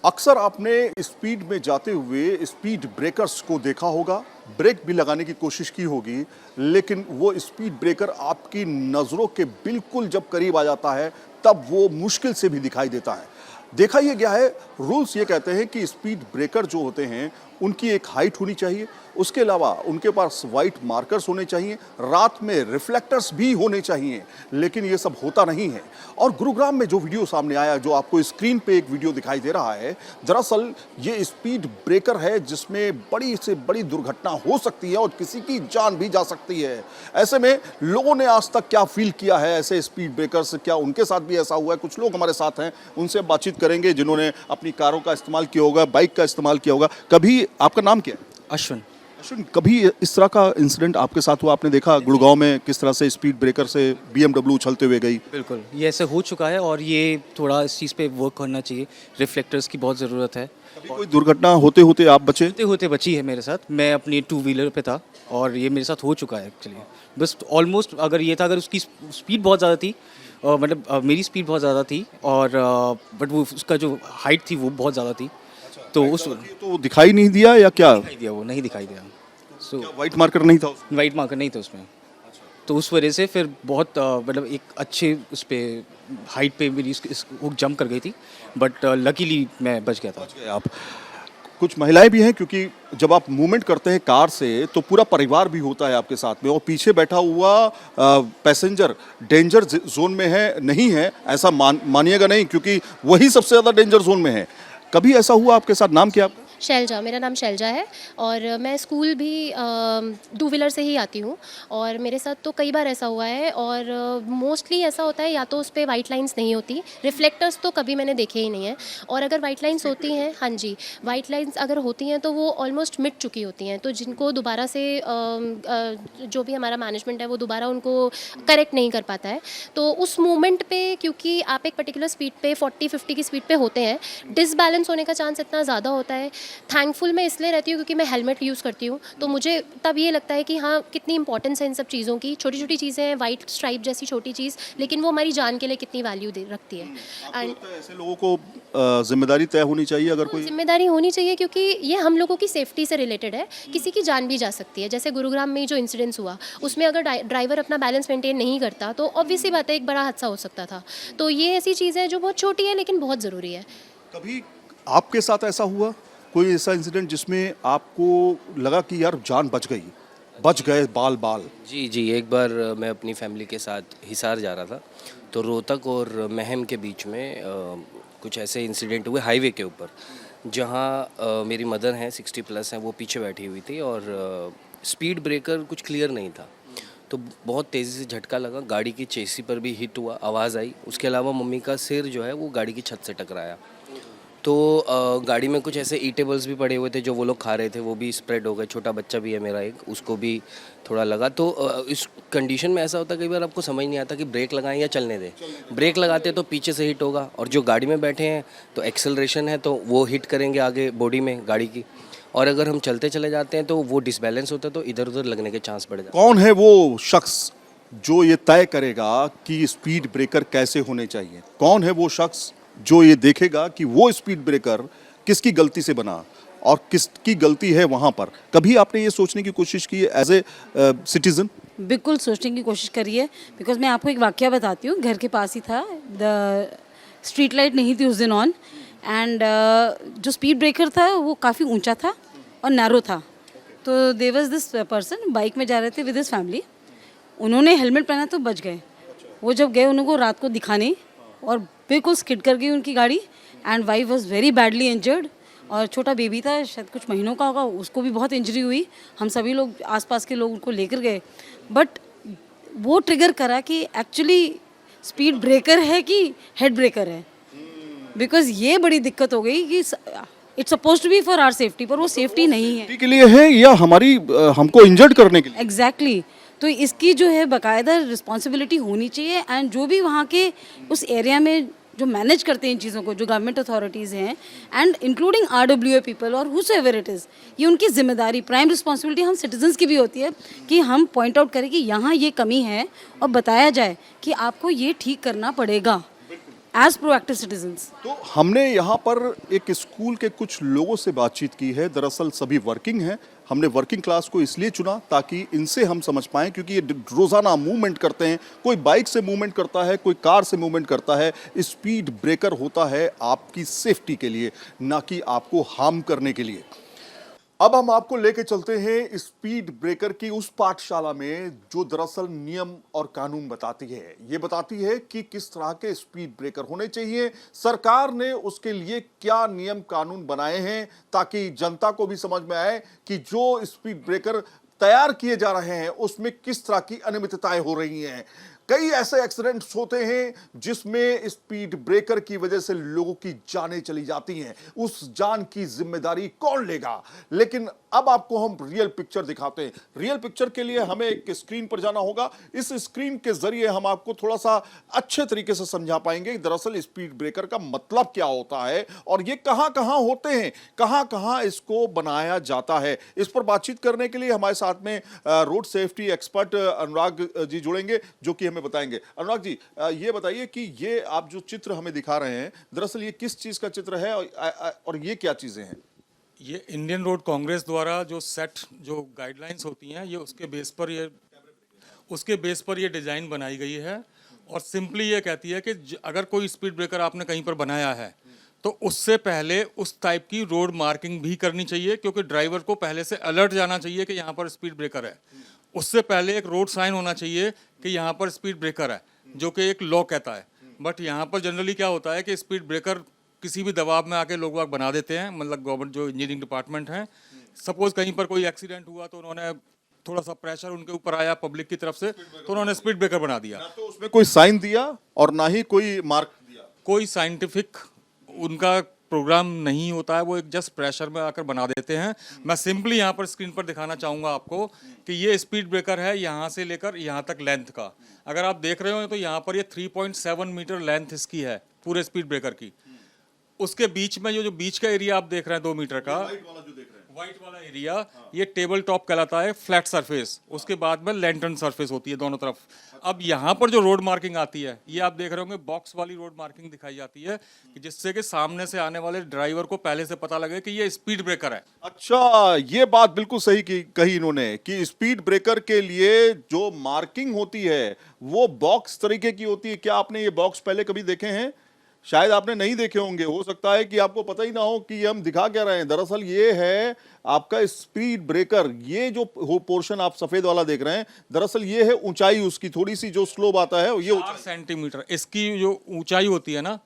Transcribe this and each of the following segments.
अक्सर आपने स्पीड में जाते हुए स्पीड ब्रेकर्स को देखा होगा, ब्रेक भी लगाने की कोशिश की होगी, लेकिन वो स्पीड ब्रेकर आपकी नज़रों के बिल्कुल जब करीब आ जाता है तब वो मुश्किल से भी दिखाई देता है। देखा ये गया है, रूल्स ये कहते हैं कि स्पीड ब्रेकर जो होते हैं उनकी एक हाइट होनी चाहिए, उसके अलावा उनके पास वाइट मार्कर्स होने चाहिए, रात में रिफ्लेक्टर्स भी होने चाहिए, लेकिन ये सब होता नहीं है। और गुरुग्राम में जो वीडियो सामने आया, जो आपको स्क्रीन पे एक वीडियो दिखाई दे रहा है, दरअसल ये स्पीड ब्रेकर है जिसमें बड़ी से बड़ी दुर्घटना हो सकती है और किसी की जान भी जा सकती है। ऐसे में लोगों ने आज तक क्या फील किया है ऐसे स्पीड ब्रेकर्स, क्या उनके साथ भी ऐसा हुआ है? कुछ लोग हमारे साथ हैं, उनसे बातचीत करेंगे जिन्होंने अपनी कारों का इस्तेमाल किया होगा, बाइक का इस्तेमाल किया होगा। कभी आपका नाम क्या है? अश्विन। अश्विन, कभी इस तरह का इंसिडेंट आपके साथ हुआ? आपने देखा गुड़गांव में किस तरह से स्पीड ब्रेकर से BMW उछलते हुए गई? बिल्कुल, ये ऐसे हो चुका है और ये थोड़ा इस चीज़ पे वर्क करना चाहिए। रिफ्लेक्टर्स की बहुत ज़रूरत है। कभी कोई दुर्घटना होते होते आप बचे? होते होते बची है मेरे साथ। मैं अपनी टू व्हीलर पे था और ये मेरे साथ हो चुका है एक्चुअली। बस ऑलमोस्ट अगर उसकी स्पीड बहुत ज़्यादा थी, मतलब मेरी स्पीड बहुत ज़्यादा थी और बट वो उसका जो हाइट थी वो बहुत ज़्यादा थी, तो उस तो दिखाई नहीं दिया या क्या? नहीं दिखाई दिया। सो वाइट मार्कर नहीं था उसमें? वाइट मार्कर नहीं था उसमें, तो उस वजह से फिर बहुत मतलब एक अच्छे उस पर हाइट पे मेरी वो जंप कर गई थी, बट लकीली मैं बच गया था। आप कुछ महिलाएं भी हैं, क्योंकि जब आप मूवमेंट करते हैं कार से तो पूरा परिवार भी होता है आपके साथ में, और पीछे बैठा हुआ पैसेंजर डेंजर जोन में है नहीं है ऐसा मानिएगा नहीं, क्योंकि वही सबसे ज़्यादा डेंजर जोन में है। कभी ऐसा हुआ आपके साथ? नाम क्या आपका? शैलजा, मेरा नाम शैलजा है और मैं स्कूल भी टू व्हीलर से ही आती हूँ और मेरे साथ तो कई बार ऐसा हुआ है और मोस्टली ऐसा होता है या तो उस पर वाइट लाइंस नहीं होती, रिफ्लेक्टर्स तो कभी मैंने देखे ही नहीं है, और अगर वाइट लाइंस होती हैं, हाँ जी, वाइट लाइंस अगर होती हैं तो वो ऑलमोस्ट मिट चुकी होती हैं, तो जिनको दोबारा से जो भी हमारा मैनेजमेंट है वो दोबारा उनको करेक्ट नहीं कर पाता है। तो उस मोमेंट पे, क्योंकि आप एक पर्टिकुलर स्पीड पे 40-50 की स्पीड पे होते हैं, डिसबैलेंस होने का चांस इतना ज़्यादा होता है। थैंकफुल मैं इसलिए रहती हूँ क्योंकि मैं हेलमेट यूज़ करती हूँ, तो मुझे तब ये लगता है कि हाँ, कितनी इंपॉर्टेंस है इन सब चीज़ों की। छोटी छोटी चीज़ें हैं, वाइट स्ट्राइप जैसी छोटी चीज़, लेकिन वो हमारी जान के लिए कितनी वैल्यू रखती है। एंड ऐसे लोगों को जिम्मेदारी तय होनी चाहिए, अगर कोई जिम्मेदारी होनी चाहिए, क्योंकि ये हम लोगों की सेफ्टी से रिलेटेड है, किसी की जान भी जा सकती है। जैसे गुरुग्राम में जो इंसिडेंट्स हुआ, उसमें अगर ड्राइवर अपना बैलेंस मेंटेन नहीं करता तो ऑब्वियसली बात है एक बड़ा हादसा हो सकता था। तो ये ऐसी चीज़ है जो बहुत छोटी है लेकिन बहुत ज़रूरी है। कभी आपके साथ ऐसा हुआ, कोई ऐसा इंसिडेंट जिसमें आपको लगा कि यार जान बच गई, बच गए बाल बाल? जी, एक बार मैं अपनी फैमिली के साथ हिसार जा रहा था, तो रोहतक और महम के बीच में कुछ ऐसे इंसिडेंट हुए हाईवे के ऊपर, जहां मेरी मदर हैं 60+ हैं, वो पीछे बैठी हुई थी और स्पीड ब्रेकर कुछ क्लियर नहीं था, तो बहुत तेज़ी से झटका लगा, गाड़ी की चेसी पर भी हिट हुआ, आवाज़ आई। उसके अलावा मम्मी का सिर जो है वो गाड़ी की छत से टकराया, तो गाड़ी में कुछ ऐसे ईटेबल्स भी पड़े हुए थे जो वो लोग खा रहे थे, वो भी स्प्रेड हो गए। छोटा बच्चा भी है मेरा एक, उसको भी थोड़ा लगा। तो इस कंडीशन में ऐसा होता है कई बार आपको समझ नहीं आता कि ब्रेक लगाएं या चलने दें। ब्रेक लगाते तो पीछे से हिट होगा, और जो गाड़ी में बैठे हैं तो एक्सेलरेशन है तो वो हिट करेंगे आगे बॉडी में गाड़ी की, और अगर हम चलते चले जाते हैं तो वो डिसबैलेंस होता है तो इधर उधर लगने के चांस बढ़ जाते हैं। कौन है वो शख्स जो ये तय करेगा कि स्पीड ब्रेकर कैसे होने चाहिए? कौन है वो शख्स जो ये देखेगा कि वो स्पीड ब्रेकर किसकी गलती से बना और किसकी गलती है वहां पर? कभी आपने ये सोचने की कोशिश की एज ए सिटीजन? बिल्कुल सोचने की कोशिश करी है, बिकॉज मैं आपको एक वाकया बताती हूँ। घर के पास ही था, द स्ट्रीट लाइट नहीं थी उस दिन ऑन, एंड जो स्पीड ब्रेकर था वो काफ़ी ऊंचा था और नैरो था। तो there was this person bike में जा रहे थे विद हिज फैमिली, उन्होंने हेलमेट पहना तो बच गए। वो जब गए उनको रात को दिखाने, और बिल्कुल स्किड कर गई उनकी गाड़ी, and wife was very badly injured, और छोटा बेबी था, शायद कुछ महीनों का होगा, उसको भी बहुत इंजरी हुई। हम सभी लोग आसपास के लोग उनको लेकर गए, बट वो ट्रिगर करा कि एक्चुअली स्पीड ब्रेकर है कि हेड ब्रेकर है, बिकॉज ये बड़ी दिक्कत हो गई कि it's suppose to be for our safety, पर वो सेफ्टी नहीं है। के लिए है या हमारी हमको इंजर्ड करने के लिए? एग्जैक्टली तो इसकी जो है बाकायदा रिस्पॉन्सिबिलिटी होनी चाहिए, एंड जो भी वहाँ के उस एरिया में जो मैनेज करते हैं इन चीज़ों को, जो गवर्नमेंट अथॉरिटीज़ हैं, एंड इंक्लूडिंग RWA पीपल और हुसएवर इट इज़, ये उनकी जिम्मेदारी, प्राइम रिस्पॉन्सिबिलिटी हम सिटीजन्स की भी होती है कि हम पॉइंट आउट करें कि यहाँ ये कमी है और बताया जाए कि आपको ये ठीक करना पड़ेगा। as proactive citizens. तो हमने यहाँ पर एक स्कूल के कुछ लोगों से बातचीत की है। दरअसल सभी वर्किंग हैं। हमने वर्किंग क्लास को इसलिए चुना ताकि इनसे हम समझ पाएं, क्योंकि ये रोज़ाना मूवमेंट करते हैं। कोई बाइक से मूवमेंट करता है, कोई कार से मूवमेंट करता है। स्पीड ब्रेकर होता है आपकी सेफ्टी के लिए, ना कि आपको हार्म करने के लिए। अब हम आपको लेके चलते हैं स्पीड ब्रेकर की उस पाठशाला में जो दरअसल नियम और कानून बताती है। ये बताती है कि किस तरह के स्पीड ब्रेकर होने चाहिए, सरकार ने उसके लिए क्या नियम कानून बनाए हैं, ताकि जनता को भी समझ में आए कि जो स्पीड ब्रेकर तैयार किए जा रहे हैं उसमें किस तरह की अनियमितताएं हो रही हैं। कई ऐसे एक्सीडेंट्स होते हैं जिसमें स्पीड ब्रेकर की वजह से लोगों की जानें चली जाती हैं। उस जान की जिम्मेदारी कौन लेगा? लेकिन अब आपको हम रियल पिक्चर दिखाते हैं। रियल पिक्चर के लिए हमें एक स्क्रीन पर जाना होगा। इस स्क्रीन के जरिए हम आपको थोड़ा सा अच्छे तरीके से समझा पाएंगे कि दरअसल स्पीड ब्रेकर का मतलब क्या होता है और ये कहां कहां होते हैं, कहां कहां इसको बनाया जाता है। इस पर बातचीत करने के लिए हमारे साथ में road safety expert Anurag ji जुड़ेंगे, जो कि हमें बताएंगे। अनुराग जी, ये बताइए कि ये आप जो चित्र हमें दिखा रहे हैं, दरअसल ये किस चीज का चित्र है और ये क्या चीजें हैं? ये इंडियन रोड कांग्रेस द्वारा जो गाइडलाइंस होती हैं, ये उसके बेस पर ये डिज़ाइन बनाई गई है। और सिंपली ये कहती है कि अगर कोई स्पीड ब्रेकर आपने कहीं पर बनाया है तो उससे पहले उस टाइप की रोड मार्किंग भी करनी चाहिए, क्योंकि ड्राइवर को पहले से अलर्ट जाना चाहिए कि यहाँ पर स्पीड ब्रेकर है। उससे पहले एक रोड साइन होना चाहिए कि यहाँ पर स्पीड ब्रेकर है, जो कि एक लॉ कहता है। बट यहाँ पर जनरली क्या होता है कि स्पीड ब्रेकर किसी भी दबाव में आके लोग वाग बना देते हैं। मतलब गवर्नमेंट जो इंजीनियरिंग डिपार्टमेंट है, सपोज कहीं पर कोई एक्सीडेंट हुआ तो उन्होंने थोड़ा सा प्रेशर उनके ऊपर आया पब्लिक की तरफ से, तो उन्होंने स्पीड ब्रेकर बना दिया। ना तो उसमें कोई साइन दिया और ना ही कोई मार्क दिया। कोई साइंटिफिक उनका प्रोग्राम नहीं होता है, वो एक जस्ट प्रेशर में आकर बना देते हैं। मैं सिंपली यहाँ पर स्क्रीन पर दिखाना चाहूँगा आपको कि ये स्पीड ब्रेकर है यहाँ से लेकर यहाँ तक लेंथ का। अगर आप देख रहे हो तो यहाँ पर ये 3.7 मीटर लेंथ इसकी है पूरे स्पीड ब्रेकर की। उसके बीच में जो बीच का एरिया आप देख रहे हैं 2 मीटर का, व्हाइट वाला एरिया, ये टेबल टॉप कहलाता है, फ्लैट सरफेस। उसके बाद में लैंटर्न सरफेस होती है दोनों तरफ। अब यहाँ पर जो रोड मार्किंग आती है, ये आप देख रहे होंगे बॉक्स वाली रोड मार्किंग दिखाई जाती है, कि जिससे कि सामने से आने वाले ड्राइवर को पहले से पता लगे कि ये स्पीड ब्रेकर है। अच्छा, ये बात बिल्कुल सही कही इन्होंने कि स्पीड ब्रेकर के लिए जो मार्किंग होती है वो बॉक्स तरीके की होती है। क्या आपने ये बॉक्स पहले कभी देखे हैं? शायद आपने नहीं देखे होंगे, हो सकता है कि आपको पता ही ना हो कि ये हम दिखा क्या रहे हैं। दरअसल ये है आपका स्पीड ब्रेकर। ये जो पोर्शन आप सफेद वाला देख रहे हैं, दरअसल ये है ऊंचाई उसकी, थोड़ी सी जो स्लोप आता है ये 4 सेंटीमीटर इसकी जो ऊंचाई होती है ना,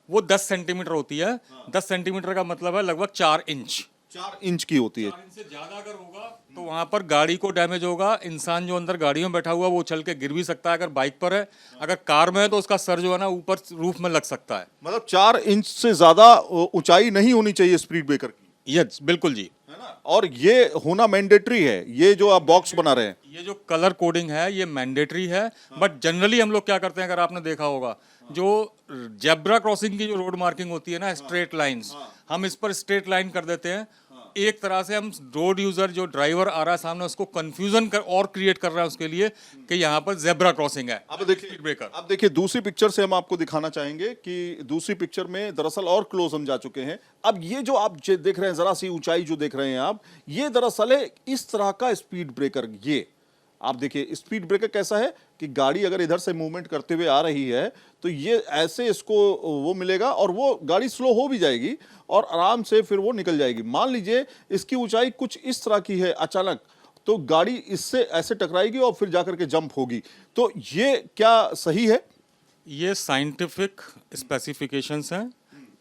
वो 10 सेंटीमीटर होती है। 10 सेंटीमीटर का मतलब है लगभग 4 इंच। 4 इंच की होती है। 4 इंच से ज्यादा अगर होगा तो वहां पर गाड़ी को डैमेज होगा। इंसान जो अंदर गाड़ी में बैठा हुआ वो उछल के गिर भी सकता है अगर बाइक पर है। अगर कार में है तो उसका सर जो है ना ऊपर रूफ में लग सकता है। मतलब 4 इंच से ज्यादा ऊंचाई नहीं होनी चाहिए स्पीड ब्रेकर की। यस, बिल्कुल जी, है ना? और ये होना मैंडेटरी है, ये जो आप बॉक्स बना रहे हैं। ये जो कलर कोडिंग है ये मैंडेटरी है। बट जनरली हम लोग क्या करते हैं, अगर आपने देखा होगा, जो जेब्रा क्रॉसिंग की जो रोड मार्किंग होती है ना, स्ट्रेट लाइंस, हम इस पर स्ट्रेट लाइन कर देते हैं। एक तरह से हम रोड यूजर जो ड्राइवर आ रहा है सामने, उसको कंफ्यूजन और क्रिएट कर रहा है उसके लिए कि यहाँ पर जेब्रा क्रॉसिंग है। अब देखिए दूसरी पिक्चर से हम आपको दिखाना चाहेंगे कि दूसरी पिक्चर में दरअसल और क्लोज हम जा चुके हैं। अब ये जो आप देख रहे हैं, जरा सी ऊंचाई जो देख रहे हैं आप, ये दरअसल है इस तरह का स्पीड ब्रेकर। ये आप देखिए स्पीड ब्रेकर कैसा है कि गाड़ी अगर इधर से मूवमेंट करते हुए आ रही है तो ये ऐसे इसको वो मिलेगा और वो गाड़ी स्लो हो भी जाएगी और आराम से फिर वो निकल जाएगी। मान लीजिए इसकी ऊंचाई कुछ इस तरह की है अचानक, तो गाड़ी इससे ऐसे टकराएगी और फिर जाकर के जंप होगी। तो ये क्या सही है? ये साइंटिफिक स्पेसिफिकेशंस हैं,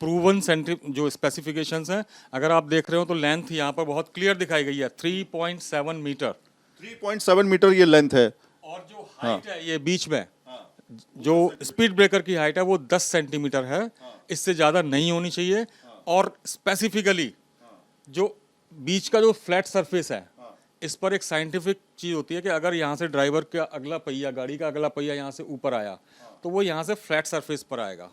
प्रूवन जो स्पेसिफिकेशंस हैं। अगर आप देख रहे हो तो लेंथ यहाँ पर बहुत क्लियर दिखाई गई है, 3.7 मीटर। 3.7 मीटर ये लेंथ है। और जो हाइट है ये बीच में, जो स्पीड ब्रेकर की हाइट है वो 10 सेंटीमीटर है। इससे ज़्यादा नहीं होनी चाहिए। और स्पेसिफिकली जो बीच का जो फ्लैट सरफेस है, इस पर एक साइंटिफिक चीज़ होती है कि अगर यहाँ से ड्राइवर का अगला पहिया, गाड़ी का अगला पहिया यहाँ से ऊपर आया तो वो यहाँ से फ्लैट सरफेस पर आएगा।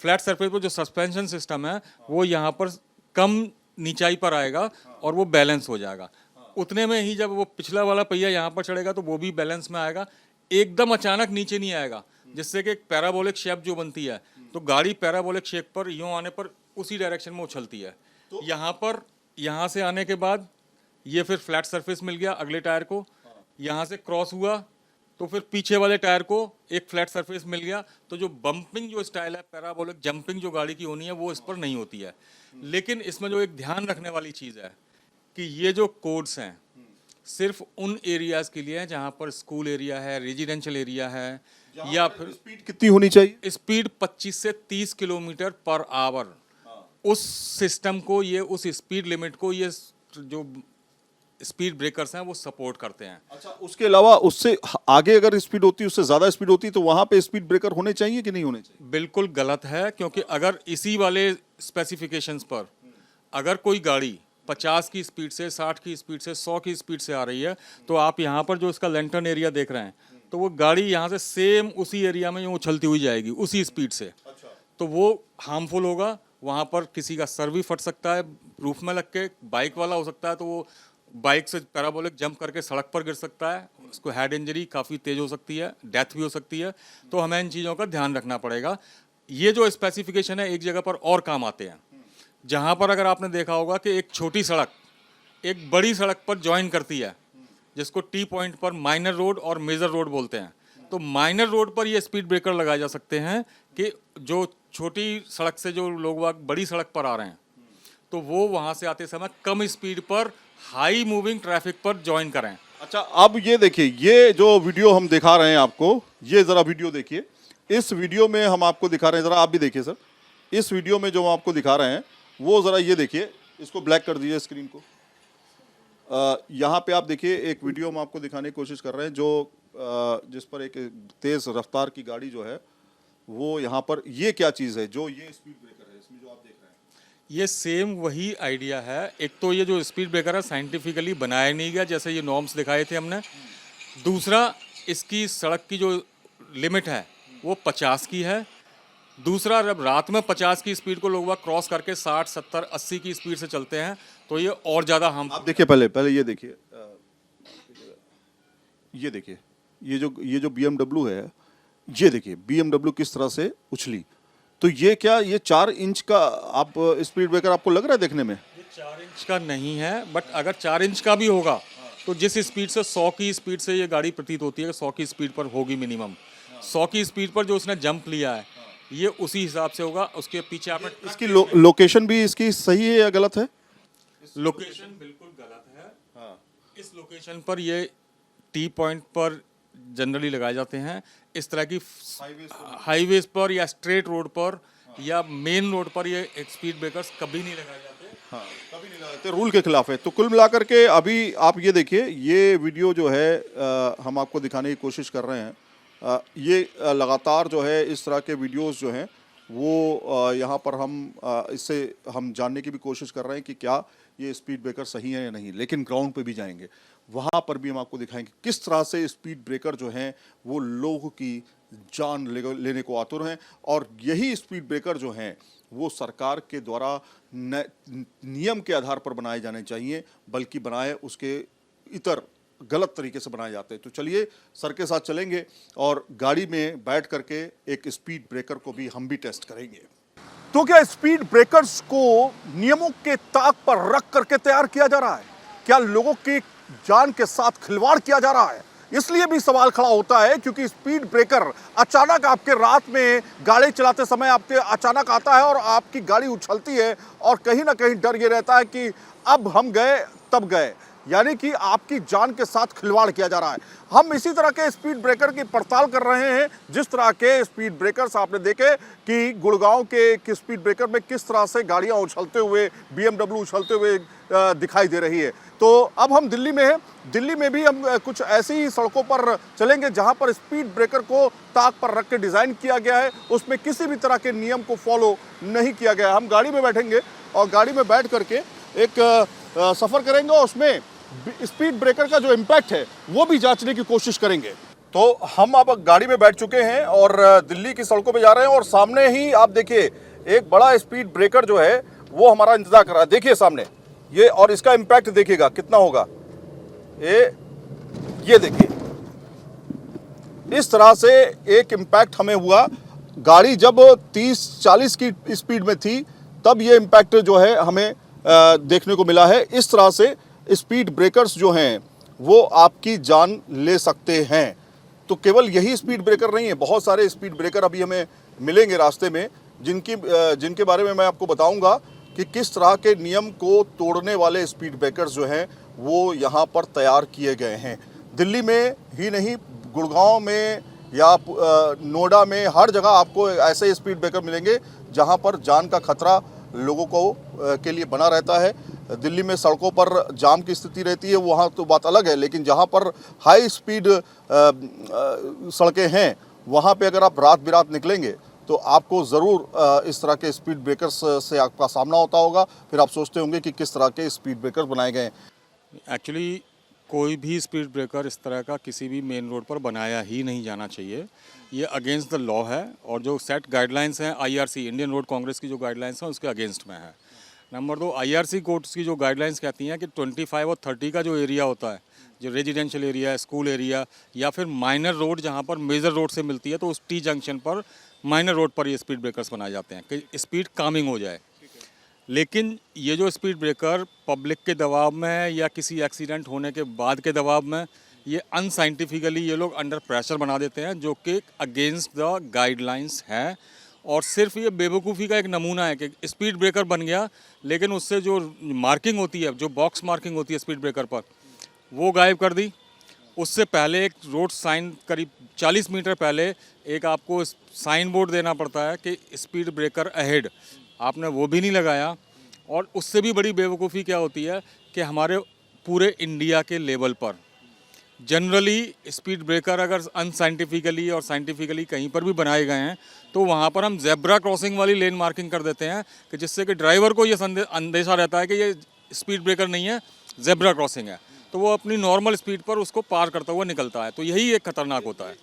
फ्लैट सरफेस पर जो सस्पेंशन सिस्टम है वो यहाँ पर कम नीचाई पर आएगा और वो बैलेंस हो जाएगा। उतने में ही जब वो पिछला वाला पहिया यहाँ पर चढ़ेगा तो वो भी बैलेंस में आएगा, एकदम अचानक नीचे नहीं आएगा, जिससे कि एक पैराबोलिक शेप जो बनती है, तो तो गाड़ी पैराबोलिक शेप पर यूँ आने पर उसी डायरेक्शन में उछलती है। यहाँ पर यहाँ से आने के बाद ये फिर फ्लैट सरफेस मिल गया अगले टायर को, यहाँ से क्रॉस हुआ तो फिर पीछे वाले टायर को एक फ्लैट सरफेस मिल गया। तो जो बम्पिंग जो स्टाइल है, पैराबोलिक जंपिंग जो गाड़ी की होनी है वो इस पर नहीं होती है। लेकिन इसमें जो एक ध्यान रखने वाली चीज़ है कि ये जो कोड्स हैं सिर्फ उन एरियाज़ के लिए हैं जहाँ पर स्कूल एरिया है, रेजिडेंशियल एरिया है, या फिर स्पीड कितनी होनी चाहिए? स्पीड 25 से 30 किलोमीटर पर आवर। उस सिस्टम को ये, उस स्पीड लिमिट को ये जो स्पीड ब्रेकर्स हैं वो सपोर्ट करते हैं। अच्छा, उसके अलावा उससे आगे अगर स्पीड होती, उससे ज्यादा स्पीड होती, तो वहां पे स्पीड ब्रेकर होने चाहिए कि नहीं होने चाहिए? बिल्कुल गलत है, क्योंकि अगर इसी वाले स्पेसिफिकेशंस पर अगर कोई गाड़ी 50 की स्पीड से, 60 की स्पीड से, 100 की स्पीड से आ रही है, तो आप यहाँ पर जो इसका लैंटर्न एरिया देख रहे हैं, तो वो गाड़ी यहाँ से सेम उसी एरिया में यूँ उछलती हुई जाएगी उसी स्पीड से। तो वो हार्मफुल होगा, वहाँ पर किसी का सर भी फट सकता है, रूफ में लग के बाइक वाला हो सकता है, तो वो बाइक से पैराबोलिक जंप करके सड़क पर गिर सकता है, उसको हेड इंजरी काफ़ी तेज़ हो सकती है, डेथ भी हो सकती है। तो हमें इन चीज़ों का ध्यान रखना पड़ेगा। ये जो स्पेसिफिकेशन है एक जगह पर और काम आते हैं, जहाँ पर अगर आपने देखा होगा कि एक छोटी सड़क एक बड़ी सड़क पर ज्वाइन करती है, जिसको टी पॉइंट पर माइनर रोड और मेजर रोड बोलते हैं। तो माइनर रोड पर ये स्पीड ब्रेकर लगाए जा सकते हैं कि जो छोटी सड़क से जो लोग बड़ी सड़क पर आ रहे हैं, तो वो वहाँ से आते समय कम स्पीड पर हाई मूविंग ट्रैफिक पर ज्वाइन करें। अच्छा, अब ये देखिए, ये जो वीडियो हम दिखा रहे हैं आपको, ये जरा वीडियो देखिए। इस वीडियो में हम आपको दिखा रहे हैं, जरा आप भी देखिए सर, इस वीडियो में जो हम आपको दिखा रहे हैं वो जरा ये देखिए, इसको ब्लैक कर दीजिए स्क्रीन को। यहाँ पे आप देखिए, एक वीडियो हम आपको दिखाने की कोशिश कर रहे हैं जो जिस पर एक तेज रफ्तार की गाड़ी जो है वो यहाँ पर, ये क्या चीज़ है जो ये स्पीड ब्रेकर है इसमें जो आप देख रहे हैं? ये सेम वही आइडिया है। एक तो ये जो स्पीड ब्रेकर है साइंटिफिकली बनाया नहीं गया जैसे ये नॉर्म्स दिखाए थे हमने। दूसरा, इसकी सड़क की जो लिमिट है वो 50 की है। दूसरा, जब रात में 50 की स्पीड को लोग क्रॉस करके 60, 70, 80 की स्पीड से चलते हैं तो ये और ज़्यादा हम। आप देखिए, पहले ये देखिए, ये देखिए, ये जो BMW है, ये देखिए BMW किस तरह से उछली। तो ये क्या, ये 4 इंच का आप स्पीड ब्रेकर आपको लग रहा है देखने में? ये 4 इंच का नहीं है, बट अगर 4 इंच का भी होगा तो जिस स्पीड से 100 की स्पीड से ये गाड़ी प्रतीत होती है, 100 की स्पीड पर होगी मिनिमम, 100 की स्पीड पर जो उसने जंप लिया है ये उसी हिसाब से होगा। उसके पीछे आपने इसकी लोकेशन भी इसकी सही है या गलत है? लोकेशन बिल्कुल गलत है। इस लोकेशन पर ये टी पॉइंट पर जनरली लगाए जाते हैं। इस तरह की हाईवेज पर या स्ट्रेट रोड पर या मेन रोड पर ये स्पीड ब्रेकर्स कभी नहीं लगाए जाते। हाँ, कभी नहीं लगाते, रूल के खिलाफ है। तो कुल मिलाकर के अभी आप ये देखिए, ये वीडियो जो है हम आपको दिखाने की कोशिश कर रहे हैं। ये लगातार जो है इस तरह के वीडियोस जो हैं वो यहाँ पर हम इससे हम जानने की भी कोशिश कर रहे हैं कि क्या ये स्पीड ब्रेकर सही है या नहीं। लेकिन ग्राउंड पे भी जाएंगे, वहाँ पर भी हम आपको दिखाएंगे किस तरह से स्पीड ब्रेकर जो हैं वो लोगों की जान लेने को आतुर हैं। और यही स्पीड ब्रेकर जो हैं वो सरकार के द्वारा नियम के आधार पर बनाए जाने चाहिए, बल्कि बनाए उसके इतर गलत तरीके से बनाए जाते हैं। तो चलिए सर के साथ चलेंगे और गाड़ी में बैठ करके एक स्पीड ब्रेकर को भी हम भी टेस्ट करेंगे। तो क्या स्पीड ब्रेकर्स को नियमों के ताक पर रख करके तैयार किया जा रहा है? क्या लोगों की जान के साथ खिलवाड़ किया जा रहा है? इसलिए भी सवाल खड़ा होता है क्योंकि स्पीड ब्रेकर अचानक आपके रात में गाड़ी चलाते समय आपके अचानक आता है और आपकी गाड़ी उछलती है और कहीं ना कहीं डर ये रहता है कि अब हम गए तब गए, यानी कि आपकी जान के साथ खिलवाड़ किया जा रहा है। हम इसी तरह के स्पीड ब्रेकर की पड़ताल कर रहे हैं, जिस तरह के स्पीड ब्रेकर्स आपने देखे कि गुड़गांव के स्पीड ब्रेकर में किस तरह से गाड़ियां उछलते हुए, BMW उछलते हुए दिखाई दे रही है। तो अब हम दिल्ली में हैं, दिल्ली में भी हम कुछ ऐसी ही सड़कों पर चलेंगे जहां पर स्पीड ब्रेकर को ताक पर रख के डिज़ाइन किया गया है, उसमें किसी भी तरह के नियम को फॉलो नहीं किया गया। हम गाड़ी में बैठेंगे और गाड़ी में बैठ करके एक सफ़र करेंगे और उसमें स्पीड ब्रेकर का जो इम्पैक्ट है वो भी जांचने की कोशिश करेंगे। तो हम अब गाड़ी में बैठ चुके हैं और दिल्ली की सड़कों पे जा रहे हैं और सामने ही आप देखिए एक बड़ा स्पीड ब्रेकर जो है वो हमारा इंतजार कर रहा है। देखिए सामने ये, और इसका इम्पैक्ट देखिएगा कितना होगा। ये देखिए इस तरह से एक इम्पैक्ट हमें हुआ गाड़ी जब 30-40 की स्पीड में थी तब ये इम्पैक्ट जो है हमें देखने को मिला है। इस तरह से स्पीड ब्रेकर्स जो हैं वो आपकी जान ले सकते हैं। तो केवल यही स्पीड ब्रेकर नहीं है, बहुत सारे स्पीड ब्रेकर अभी हमें मिलेंगे रास्ते में, जिनके बारे में मैं आपको बताऊंगा कि किस तरह के नियम को तोड़ने वाले स्पीड ब्रेकर्स जो हैं वो यहाँ पर तैयार किए गए हैं। दिल्ली में ही नहीं, गुड़गांव में या नोएडा में, हर जगह आपको ऐसे स्पीड ब्रेकर मिलेंगे जहाँ पर जान का खतरा लोगों को के लिए बना रहता है। दिल्ली में सड़कों पर जाम की स्थिति रहती है, वहाँ तो बात अलग है, लेकिन जहाँ पर हाई स्पीड सड़कें हैं वहाँ पे अगर आप रात बिरात निकलेंगे तो आपको ज़रूर इस तरह के स्पीड ब्रेकर्स से आपका सामना होता होगा। फिर आप सोचते होंगे कि किस तरह के स्पीड ब्रेकर्स बनाए गए हैं। एक्चुअली कोई भी स्पीड ब्रेकर इस तरह का किसी भी मेन रोड पर बनाया ही नहीं जाना चाहिए। ये अगेंस्ट द लॉ है और जो सेट गाइडलाइंस हैं IRC, इंडियन रोड कांग्रेस की जो गाइडलाइंस हैं उसके अगेंस्ट में है। नंबर 2, IRC कोर्ट्स की जो गाइडलाइंस कहती हैं कि 25 और 30 का जो एरिया होता है, जो रेजिडेंशियल एरिया है, स्कूल एरिया या फिर माइनर रोड जहाँ पर मेजर रोड से मिलती है, तो उस T जंक्शन पर माइनर रोड पर ये स्पीड ब्रेकर्स बनाए जाते हैं कि स्पीड कामिंग हो जाए। लेकिन ये जो स्पीड ब्रेकर पब्लिक के दबाव में या किसी एक्सीडेंट होने के बाद के दबाव में, ये अनसाइंटिफिकली ये लोग अंडर प्रेशर बना देते हैं, जो कि अगेंस्ट द गाइडलाइंस है। और सिर्फ ये बेवकूफ़ी का एक नमूना है कि स्पीड ब्रेकर बन गया, लेकिन उससे जो मार्किंग होती है, जो बॉक्स मार्किंग होती है स्पीड ब्रेकर पर, वो गायब कर दी। उससे पहले एक रोड साइन करीब 40 मीटर पहले एक आपको साइन बोर्ड देना पड़ता है कि स्पीड ब्रेकर अहेड, आपने वो भी नहीं लगाया। और उससे भी बड़ी बेवकूफ़ी क्या होती है कि हमारे पूरे इंडिया के लेवल पर जनरली स्पीड ब्रेकर अगर अनसाइंटिफिकली और साइंटिफिकली कहीं पर भी बनाए गए हैं तो वहाँ पर हम जेब्रा क्रॉसिंग वाली लेन मार्किंग कर देते हैं कि जिससे कि ड्राइवर को ये अंदेशा रहता है कि ये स्पीड ब्रेकर नहीं है, जेब्रा क्रॉसिंग है, तो वो अपनी नॉर्मल स्पीड पर उसको पार करता हुआ निकलता है। तो यही एक खतरनाक होता है।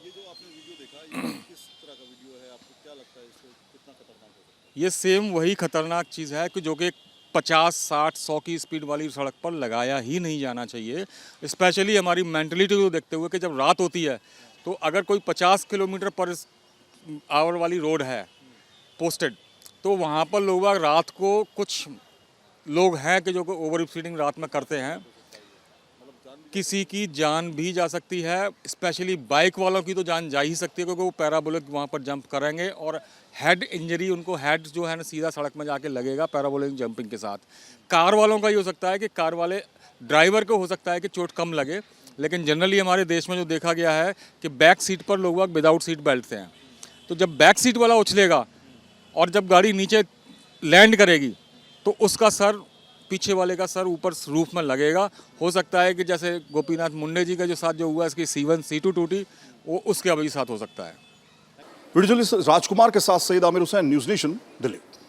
ये सेम वही खतरनाक चीज़ है कि जो कि 50, 60, 100 की स्पीड वाली सड़क पर लगाया ही नहीं जाना चाहिए। स्पेशली हमारी मेंटलिटी को देखते हुए कि जब रात होती है तो अगर कोई 50 किलोमीटर पर आवर वाली रोड है पोस्टेड, तो वहाँ पर लोग रात को, कुछ लोग हैं कि जो ओवर स्पीडिंग रात में करते हैं, किसी की जान भी जा सकती है। स्पेशली बाइक वालों की तो जान जा ही सकती है क्योंकि वो पैराबोलिक वहाँ पर जंप करेंगे और हेड इंजरी, उनको हेड जो है ना सीधा सड़क में जाके लगेगा पैराबोलिक जंपिंग के साथ। कार वालों का ये हो सकता है कि कार वाले ड्राइवर को हो सकता है कि चोट कम लगे, लेकिन जनरली हमारे देश में जो देखा गया है कि बैक सीट पर लोग विदाउट सीट बेल्ट थे हैं, तो जब बैक सीट वाला उछलेगा और जब गाड़ी नीचे लैंड करेगी तो उसका सर, पीछे वाले का सर ऊपर रूफ में लगेगा। हो सकता है कि जैसे गोपीनाथ मुंडे जी का जो साथ जो हुआ, इसकी C1 C2 टूटी, वो उसके अभी साथ हो सकता है। वीडियो जर्नलिस्ट राजकुमार के साथ सईद आमिर हुसैन, न्यूज़ नेशन, दिल्ली।